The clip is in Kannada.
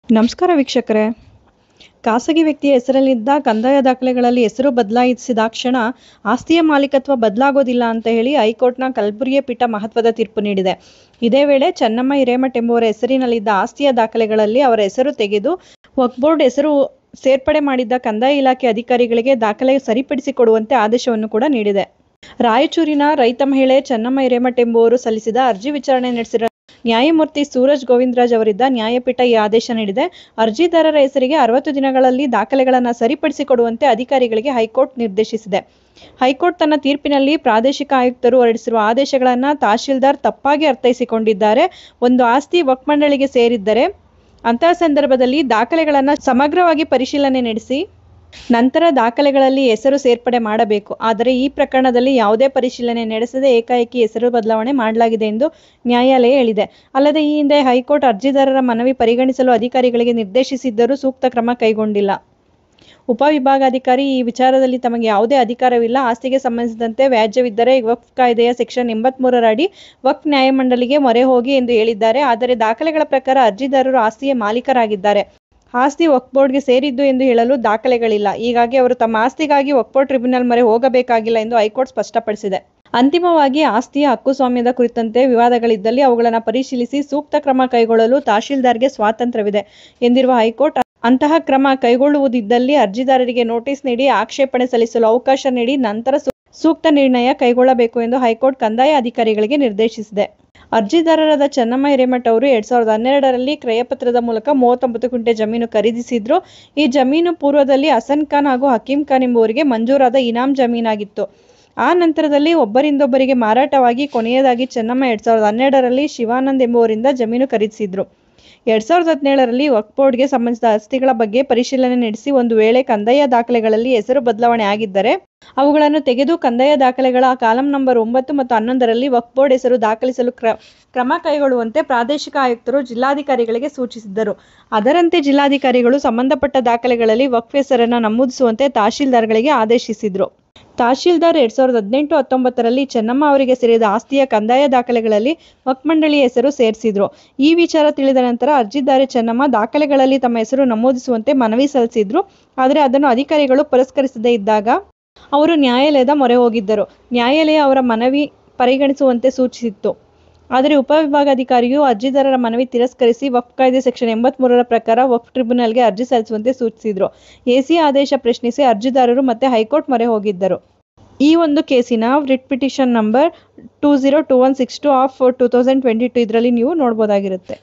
ನಮಸ್ಕಾರ ವೀಕ್ಷಕರೇ. ಖಾಸಗಿ ವ್ಯಕ್ತಿಯ ಹೆಸರಲ್ಲಿದ್ದ ಕಂದಾಯ ದಾಖಲೆಗಳಲ್ಲಿ ಹೆಸರು ಬದಲಾಯಿಸಿದಾಕ್ಷಣ ಆಸ್ತಿಯ ಮಾಲೀಕತ್ವ ಬದಲಾಗೋದಿಲ್ಲ ಅಂತ ಹೇಳಿ ಹೈಕೋರ್ಟ್ನ ಕಲಬುರಗಿ ಪೀಠ ಮಹತ್ವದ ತೀರ್ಪು ನೀಡಿದೆ. ಇದೇ ವೇಳೆ ಚೆನ್ನಮ್ಮ ಹಿರೇಮಠ್ ಎಂಬುವರ ಹೆಸರಿನಲ್ಲಿದ್ದ ಆಸ್ತಿಯ ದಾಖಲೆಗಳಲ್ಲಿ ಅವರ ಹೆಸರು ತೆಗೆದು ವಕ್ಫ್ ಬೋರ್ಡ್ ಹೆಸರು ಸೇರ್ಪಡೆ ಮಾಡಿದ್ದ ಕಂದಾಯ ಇಲಾಖೆ ಅಧಿಕಾರಿಗಳಿಗೆ ದಾಖಲೆ ಸರಿಪಡಿಸಿಕೊಡುವಂತೆ ಆದೇಶವನ್ನು ಕೂಡ ನೀಡಿದೆ. ರಾಯಚೂರಿನ ರೈತ ಮಹಿಳೆ ಚೆನ್ನಮ್ಮ ಹಿರೇಮಠ್ ಎಂಬುವರು ಸಲ್ಲಿಸಿದ ಅರ್ಜಿ ವಿಚಾರಣೆ ನಡೆಸಿರುವ ನ್ಯಾಯಮೂರ್ತಿ ಸೂರಜ್ ಗೋವಿಂದರಾಜ್ ಅವರಿದ್ದ ನ್ಯಾಯಪೀಠ ಈ ಆದೇಶ ನೀಡಿದೆ. ಅರ್ಜಿದಾರರ ಹೆಸರಿಗೆ 60 ದಿನಗಳಲ್ಲಿ ದಾಖಲೆಗಳನ್ನು ಸರಿಪಡಿಸಿಕೊಡುವಂತೆ ಅಧಿಕಾರಿಗಳಿಗೆ ಹೈಕೋರ್ಟ್ ನಿರ್ದೇಶಿಸಿದೆ. ಹೈಕೋರ್ಟ್ ತನ್ನ ತೀರ್ಪಿನಲ್ಲಿ ಪ್ರಾದೇಶಿಕ ಆಯುಕ್ತರು ಹೊರಡಿಸಿರುವ ಆದೇಶಗಳನ್ನು ತಹಶೀಲ್ದಾರ್ ತಪ್ಪಾಗಿ ಅರ್ಥೈಸಿಕೊಂಡಿದ್ದಾರೆ. ಒಂದು ಆಸ್ತಿ ವಕ್ಫ್ ಮಂಡಳಿಗೆ ಸೇರಿದ್ದರೆ ಅಂತಹ ಸಂದರ್ಭದಲ್ಲಿ ದಾಖಲೆಗಳನ್ನು ಸಮಗ್ರವಾಗಿ ಪರಿಶೀಲನೆ ನಡೆಸಿ ನಂತರ ದಾಖಲೆಗಳಲ್ಲಿ ಹೆಸರು ಸೇರ್ಪಡೆ ಮಾಡಬೇಕು. ಆದರೆ ಈ ಪ್ರಕರಣದಲ್ಲಿ ಯಾವುದೇ ಪರಿಶೀಲನೆ ನಡೆಸದೆ ಏಕಾಏಕಿ ಹೆಸರು ಬದಲಾವಣೆ ಮಾಡಲಾಗಿದೆ ಎಂದು ನ್ಯಾಯಾಲಯ ಹೇಳಿದೆ. ಅಲ್ಲದೆ ಈ ಹಿಂದೆ ಹೈಕೋರ್ಟ್ ಅರ್ಜಿದಾರರ ಮನವಿ ಪರಿಗಣಿಸಲು ಅಧಿಕಾರಿಗಳಿಗೆ ನಿರ್ದೇಶಿಸಿದ್ದರೂ ಸೂಕ್ತ ಕ್ರಮ ಕೈಗೊಂಡಿಲ್ಲ. ಉಪವಿಭಾಗಾಧಿಕಾರಿ ಈ ವಿಚಾರದಲ್ಲಿ ತಮಗೆ ಯಾವುದೇ ಅಧಿಕಾರವಿಲ್ಲ. ಆಸ್ತಿಗೆ ಸಂಬಂಧಿಸಿದಂತೆ ವ್ಯಾಜ್ಯವಿದ್ದರೆ ವಕ್ಫ್ ಕಾಯ್ದೆಯ ಸೆಕ್ಷನ್ 83ರ ಅಡಿ ವಕ್ಫ್ ನ್ಯಾಯಮಂಡಳಿಗೆ ಮೊರೆ ಹೋಗಿ ಎಂದು ಹೇಳಿದ್ದಾರೆ. ಆದರೆ ದಾಖಲೆಗಳ ಪ್ರಕಾರ ಅರ್ಜಿದಾರರು ಆಸ್ತಿಯ ಮಾಲೀಕರಾಗಿದ್ದಾರೆ. ಆಸ್ತಿ ವಕ್ಫ್ ಬೋರ್ಡ್ಗೆ ಸೇರಿದ್ದು ಎಂದು ಹೇಳಲು ದಾಖಲೆಗಳಿಲ್ಲ. ಹೀಗಾಗಿ ಅವರು ತಮ್ಮ ಆಸ್ತಿಗಾಗಿ ವಕ್ಫ್ ಬೋರ್ಡ್ ಟ್ರಿಬ್ಯುನಲ್ ಮೊರೆ ಹೋಗಬೇಕಾಗಿಲ್ಲ ಎಂದು ಹೈಕೋರ್ಟ್ ಸ್ಪಷ್ಟಪಡಿಸಿದೆ. ಅಂತಿಮವಾಗಿ ಆಸ್ತಿಯ ಹಕ್ಕುಸ್ವಾಮ್ಯದ ಕುರಿತಂತೆ ವಿವಾದಗಳಿದ್ದಲ್ಲಿ ಅವುಗಳನ್ನು ಪರಿಶೀಲಿಸಿ ಸೂಕ್ತ ಕ್ರಮ ಕೈಗೊಳ್ಳಲು ತಹಶೀಲ್ದಾರ್ಗೆ ಸ್ವಾತಂತ್ರ್ಯವಿದೆ ಎಂದಿರುವ ಹೈಕೋರ್ಟ್, ಅಂತಹ ಕ್ರಮ ಕೈಗೊಳ್ಳುವುದಿದ್ದಲ್ಲಿ ಅರ್ಜಿದಾರರಿಗೆ ನೋಟಿಸ್ ನೀಡಿ ಆಕ್ಷೇಪಣೆ ಸಲ್ಲಿಸಲು ಅವಕಾಶ ನೀಡಿ ನಂತರ ಸೂಕ್ತ ನಿರ್ಣಯ ಕೈಗೊಳ್ಳಬೇಕು ಎಂದು ಹೈಕೋರ್ಟ್ ಕಂದಾಯ ಅಧಿಕಾರಿಗಳಿಗೆ ನಿರ್ದೇಶಿಸಿದೆ. ಅರ್ಜಿದಾರರಾದ ಚೆನ್ನಮ್ಮ ಹಿರೇಮಠ್ ಅವರು 2012ರಲ್ಲಿ ಕ್ರಯಪತ್ರದ ಮೂಲಕ 39 ಗುಂಟೆ ಜಮೀನು ಖರೀದಿಸಿದ್ರು. ಈ ಜಮೀನು ಪೂರ್ವದಲ್ಲಿ ಹಸನ್ ಖಾನ್ ಹಾಗೂ ಹಕೀಂ ಖಾನ್ ಎಂಬುವರಿಗೆ ಮಂಜೂರಾದ ಇನಾಮ್ ಜಮೀನಾಗಿತ್ತು. ಆ ನಂತರದಲ್ಲಿ ಒಬ್ಬರಿಂದೊಬ್ಬರಿಗೆ ಮಾರಾಟವಾಗಿ ಕೊನೆಯದಾಗಿ ಚೆನ್ನಮ್ಮ 2012ರಲ್ಲಿ ಶಿವಾನಂದ್ ಎಂಬುವರಿಂದ ಜಮೀನು ಖರೀದಿಸಿದ್ರು. 2017ರಲ್ಲಿ ವಕ್ಫ್ ಬೋರ್ಡ್ಗೆ ಸಂಬಂಧಿಸಿದ ಆಸ್ತಿಗಳ ಬಗ್ಗೆ ಪರಿಶೀಲನೆ ನಡೆಸಿ ಒಂದು ವೇಳೆ ಕಂದಾಯ ದಾಖಲೆಗಳಲ್ಲಿ ಹೆಸರು ಬದಲಾವಣೆ ಆಗಿದ್ದರೆ ಅವುಗಳನ್ನು ತೆಗೆದು ಕಂದಾಯ ದಾಖಲೆಗಳ ಕಾಲಂ ನಂಬರ್ 9 ಮತ್ತು 11ರಲ್ಲಿ ವಕ್ಫ್ ಬೋರ್ಡ್ ಹೆಸರು ದಾಖಲಿಸಲು ಕ್ರಮ ಕೈಗೊಳ್ಳುವಂತೆ ಪ್ರಾದೇಶಿಕ ಆಯುಕ್ತರು ಜಿಲ್ಲಾಧಿಕಾರಿಗಳಿಗೆ ಸೂಚಿಸಿದ್ದರು. ಅದರಂತೆ ಜಿಲ್ಲಾಧಿಕಾರಿಗಳು ಸಂಬಂಧಪಟ್ಟ ದಾಖಲೆಗಳಲ್ಲಿ ವಕ್ಫ್ ಹೆಸರನ್ನು ನಮೂದಿಸುವಂತೆ ತಹಶೀಲ್ದಾರ್ಗಳಿಗೆ ಆದೇಶಿಸಿದ್ರು. ತಹಶೀಲ್ದಾರ್ 2018-19ರಲ್ಲಿ ಚೆನ್ನಮ್ಮ ಅವರಿಗೆ ಸೇರಿದ ಆಸ್ತಿಯ ಕಂದಾಯ ದಾಖಲೆಗಳಲ್ಲಿ ವಕ್ಫ್ ಮಂಡಳಿಯ ಹೆಸರು ಸೇರಿಸಿದ್ರು. ಈ ವಿಚಾರ ತಿಳಿದ ನಂತರ ಅರ್ಜಿದಾರೆ ಚೆನ್ನಮ್ಮ ದಾಖಲೆಗಳಲ್ಲಿ ತಮ್ಮ ಹೆಸರು ನಮೂದಿಸುವಂತೆ ಮನವಿ ಸಲ್ಲಿಸಿದ್ರು. ಆದರೆ ಅದನ್ನು ಅಧಿಕಾರಿಗಳು ಪುರಸ್ಕರಿಸದೇ ಇದ್ದಾಗ ಅವರು ನ್ಯಾಯಾಲಯದ ಮೊರೆ ಹೋಗಿದ್ದರು. ನ್ಯಾಯಾಲಯ ಅವರ ಮನವಿ ಪರಿಗಣಿಸುವಂತೆ ಸೂಚಿಸಿತ್ತು. ಆದರೆ ಉಪವಿಭಾಗಾಧಿಕಾರಿಯು ಅರ್ಜಿದಾರರ ಮನವಿ ತಿರಸ್ಕರಿಸಿ ವಕ್ಫ್ ಕಾಯ್ದೆ ಸೆಕ್ಷನ್ 83ರ ಪ್ರಕಾರ ವಕ್ಫ್ ಟ್ರಿಬ್ಯುನಲ್ಗೆ ಅರ್ಜಿ ಸಲ್ಲಿಸುವಂತೆ ಸೂಚಿಸಿದ್ರು. ಎಸಿ ಆದೇಶ ಪ್ರಶ್ನಿಸಿ ಅರ್ಜಿದಾರರು ಮತ್ತೆ ಹೈಕೋರ್ಟ್ ಮೊರೆ ಹೋಗಿದ್ದರು. ಈ ಒಂದು ಕೇಸಿನ ರಿಟ್ ಪಿಟಿಷನ್ ನಂಬರ್ 202162 ಆಫ್ 2022 ಇದರಲ್ಲಿ ನೀವು ನೋಡಬಹುದಾಗಿರುತ್ತೆ.